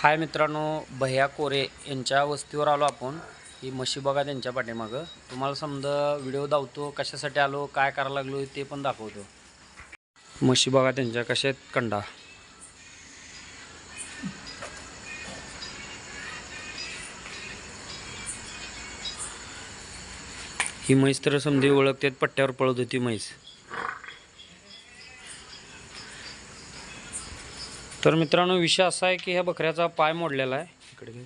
हाय मित्रांनो, भैया कोरे यांच्या वस्तीवर आलो आपण। ही म्हशी बघा त्यांच्या पाठीमागं। तुम्हाला समजा व्हिडिओ दावतो, कशासाठी आलो, काय करायला लागलो ते पण दाखवतो। म्हशी बघा त्यांच्या कशा आहेत कंडा। ही म्हैस तर समधी ओळखतात, पट्ट्यावर पळत होती म्हैस। तर मित्रांनो, विषय असा आहे की ह्या बकऱ्याचा पाय मोडलेला आहे। इकडे घे।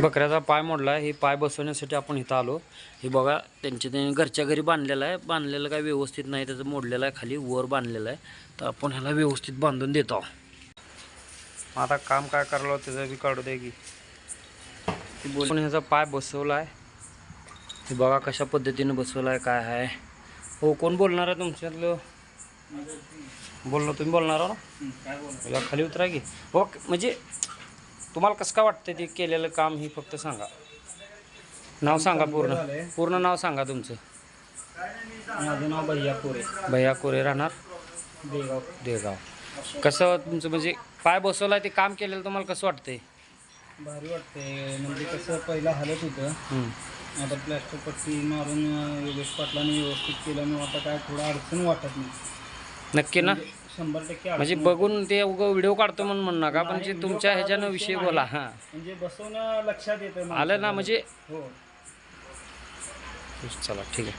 बकऱ्याचा पाय मोडला आहे। ही पाय बसवण्यासाठी आपण इथं आलो। हे बघा त्यांनी घरच्या घरी बांधलेला आहे। बांधलेलं काय व्यवस्थित नाही, त्याचं मोडलेलं आहे, खाली वर बांधलेलं आहे। तर आपण ह्याला व्यवस्थित बांधून देतो। आता काम काय करायला त्याचं बी काढू दे की आपण ह्याचा पाय बसवला आहे। हे बघा कशा पद्धतीने बसवला आहे, काय आहे। हो, कोण बोलणार आहे तुमच्यातलं? बोललो, तुम्ही बोलणार हो ना? काय बोल, खाली उतरा की। हो, म्हणजे तुम्हाला कसं काय वाटतं ते केलेलं काम? ही फक्त सांगा, नाव सांगा, पूर्ण नाव सांगा तुमचं। माझं नाव भैया कोरे। भैया कोरे, राहणार देगाव। देगाव। कसं तुमचं म्हणजे पाय बसवला ते काम केलेलं तुम्हाला कसं वाटतंय? भारी वाटते, म्हणजे कसं पहिला हालत होतं, आता प्लॅस्टर पट्टी मारून योगेश पाटलांनी व्यवस्थित केल्यामुळे आता काय थोडं अडचण वाटत नाही। नक्की ना? 100% म्हणजे अडचण बघून ते उगा व्हिडिओ काढतो म्हणून म्हणू नका, पण जे तुमच्या ह्याच्यानं विषय बोला। हां, म्हणजे बसवणं लक्षात येतं आलं ना? म्हणजे हो, चला ठीक आहे।